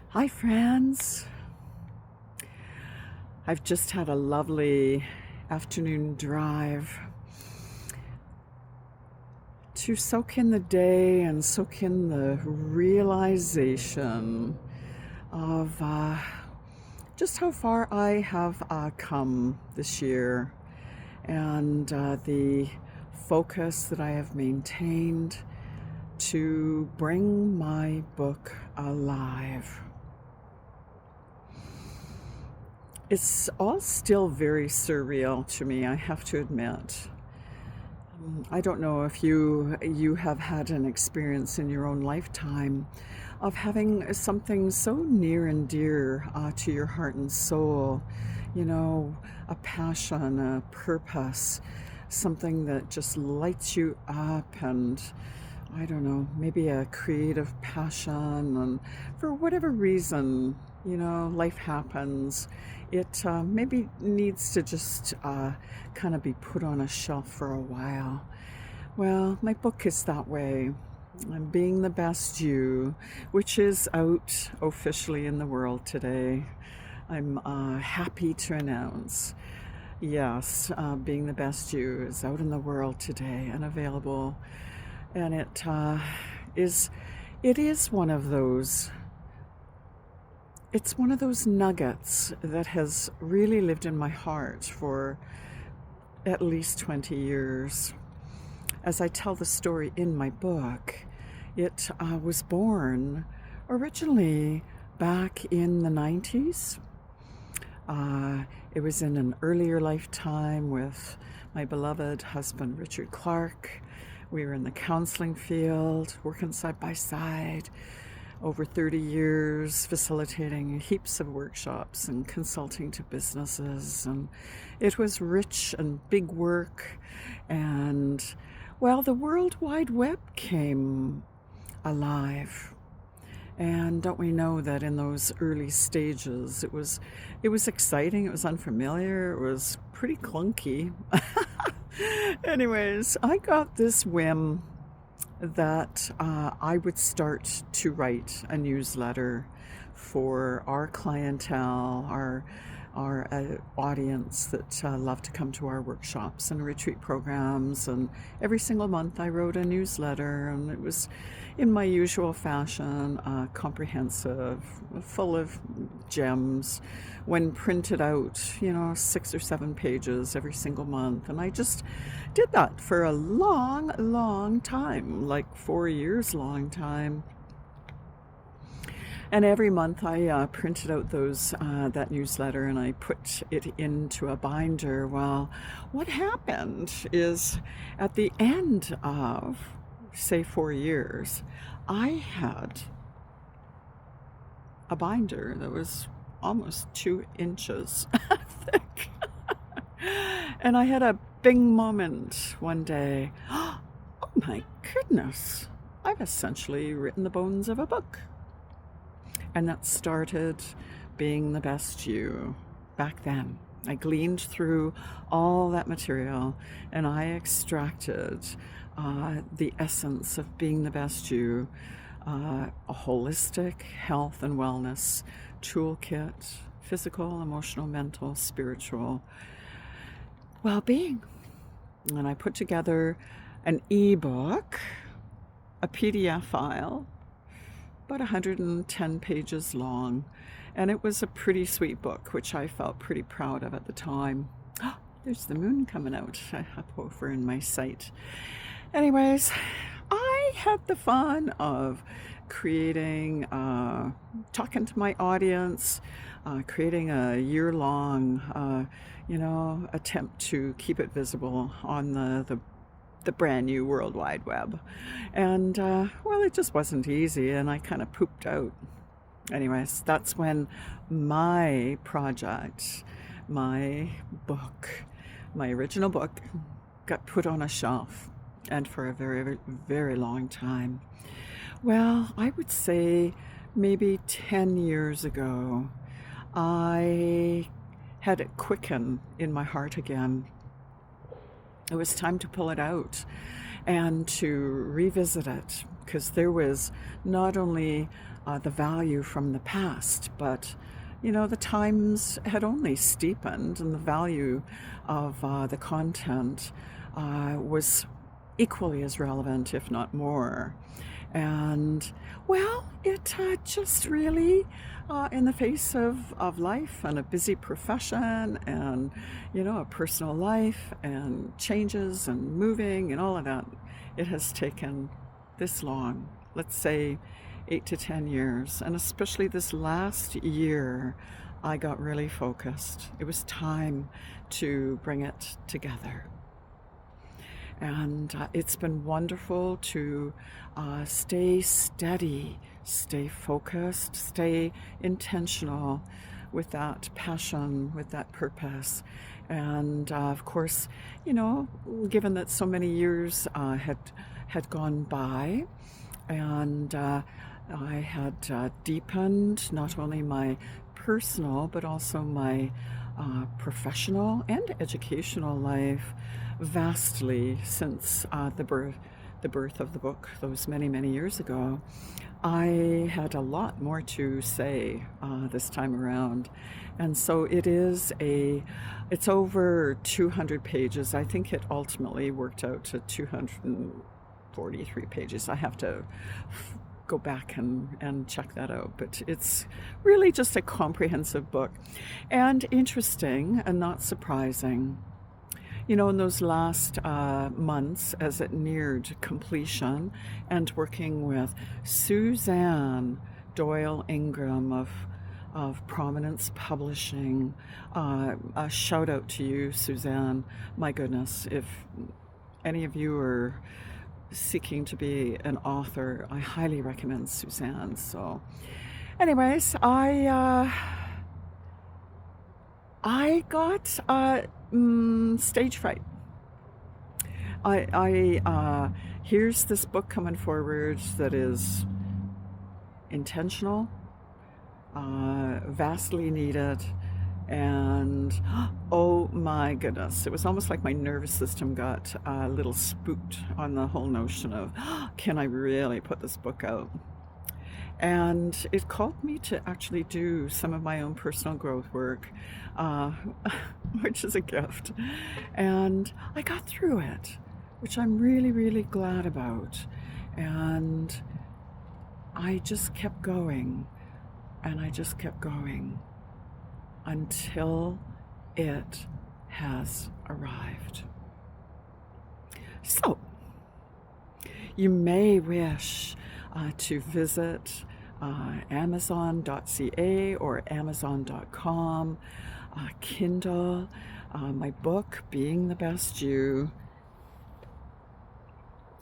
Hi, friends. I've just had a lovely afternoon drive to soak in the day and soak in the realization of just how far I have come this year and the focus that I have maintained to bring my book alive. It's all still very surreal to me, I have to admit. I don't know if you have had an experience in your own lifetime of having something so near and dear to your heart and soul, a passion, a purpose, something that just lights you up, and I don't know, maybe a creative passion, and for whatever reason, life happens. It maybe needs to just kind of be put on a shelf for a while. Well, my book is that way. I'm Being the Best You, which is out officially in the world today. I'm happy to announce, yes, Being the Best You is out in the world today and available. And it is one of those. It's one of those nuggets that has really lived in my heart for at least 20 years. As I tell the story in my book, it was born originally back in the 90s. It was in an earlier lifetime with my beloved husband, Richard Clark. We were in the counseling field, working side by side, over 30 years, facilitating heaps of workshops and consulting to businesses. And it was rich and big work. And, well, the World Wide Web came alive. And don't we know that in those early stages, it was exciting, it was unfamiliar, it was pretty clunky. Anyways, I got this whim that I would start to write a newsletter for our clientele, our audience that love to come to our workshops and retreat programs. And every single month I wrote a newsletter, and it was in my usual fashion, comprehensive, full of gems. When printed out, 6 or 7 pages every single month. And I just did that for a long, long time, like 4 years long time. And every month I printed out that newsletter, and I put it into a binder. Well, what happened is at the end of, say, 4 years, I had a binder that was almost 2 inches thick. And I had a bing moment one day. Oh my goodness, I've essentially written the bones of a book. And that started Being the Best You back then. I gleaned through all that material and I extracted the essence of Being the Best You, a holistic health and wellness toolkit, physical, emotional, mental, spiritual well-being. And I put together an ebook, a PDF file, about 110 pages long, and it was a pretty sweet book, which I felt pretty proud of at the time. Oh, there's the moon coming out up over in my sight. Anyways, I had the fun of creating, talking to my audience, creating a year-long, attempt to keep it visible on the brand new World Wide Web. And, well, it just wasn't easy, and I kind of pooped out. Anyways, that's when my project, my book, my original book, got put on a shelf, and for a very, very long time. Well, I would say maybe 10 years ago, I had it quicken in my heart again. It was time to pull it out and to revisit it, because there was not only the value from the past, but the times had only steepened, and the value of the content was equally as relevant, if not more. And well, it just really, in the face of life and a busy profession and, a personal life and changes and moving and all of that, it has taken this long, let's say 8 to 10 years. And especially this last year, I got really focused. It was time to bring it together. And it's been wonderful to stay steady, stay focused, stay intentional with that passion, with that purpose. And of course, given that so many years had gone by, and I had deepened not only my personal but also my professional and educational life vastly since the birth of the book those many years ago. I had a lot more to say this time around, and so it's over 200 pages. I think it ultimately worked out to 243 pages. I have to go back and check that out, but it's really just a comprehensive book, and interesting and not surprising. In those last months, as it neared completion, and working with Suzanne Doyle-Ingram of Prominence Publishing, a shout out to you, Suzanne. My goodness, if any of you are seeking to be an author, I highly recommend Suzanne. So anyways, I got stage fright. Here's this book coming forward that is intentional, vastly needed, and oh my goodness, it was almost like my nervous system got a little spooked on the whole notion of, can I really put this book out? And it called me to actually do some of my own personal growth work, which is a gift. And I got through it, which I'm really glad about. And I just kept going, and I just kept going until it has arrived. So, you may wish to visit Amazon.ca or Amazon.com, Kindle, my book, Being the Best You.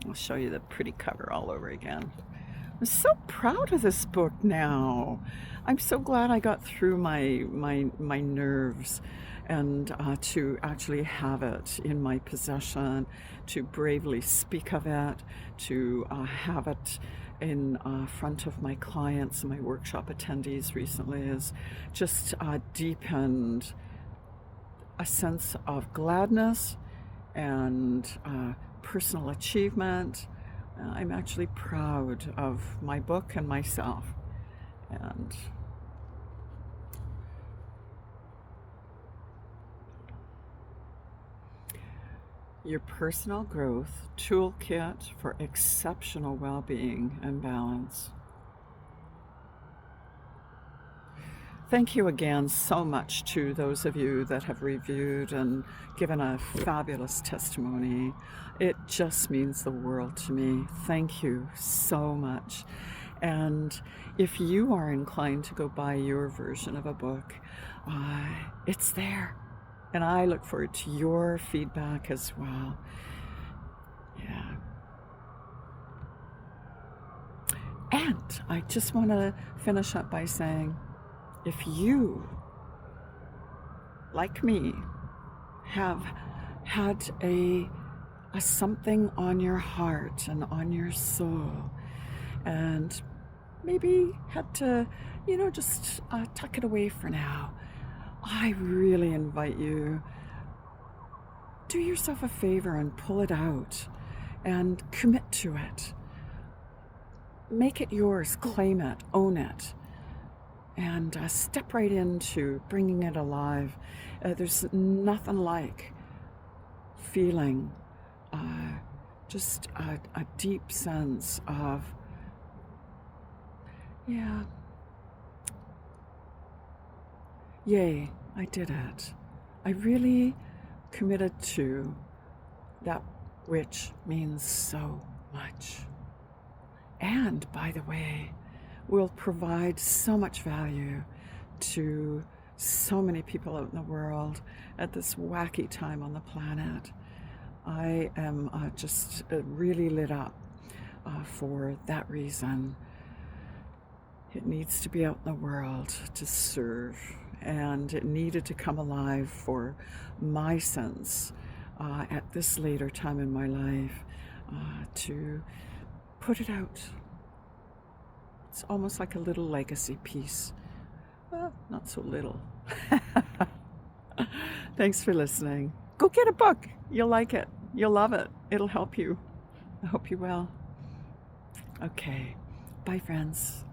I'll show you the pretty cover all over again. I'm so proud of this book now. I'm so glad I got through my nerves and to actually have it in my possession, to bravely speak of it, to have it in front of my clients and my workshop attendees recently has just deepened a sense of gladness and personal achievement. I'm actually proud of my book and myself. And your personal growth toolkit for exceptional well-being and balance. Thank you again so much to those of you that have reviewed and given a fabulous testimony. It just means the world to me. Thank you so much. And if you are inclined to go buy your version of a book, it's there. And I look forward to your feedback as well. Yeah. And I just want to finish up by saying, if you, like me, have had a something on your heart and on your soul, and maybe had to, just tuck it away for now, I really invite you, do yourself a favor and pull it out and commit to it. make it yours, claim it, own it, and step right into bringing it alive. There's nothing like feeling just a deep sense of, yeah, yay, I did it. I really committed to that which means so much. And, by the way, will provide so much value to so many people out in the world at this wacky time on the planet. I am just really lit up for that reason. It needs to be out in the world to serve, and it needed to come alive for my sense at this later time in my life to put it out. It's almost like a little legacy piece. Well, not so little. Thanks for listening. Go get a book. You'll like it. You'll love it. It'll help you. I hope you will. Okay. Bye, friends.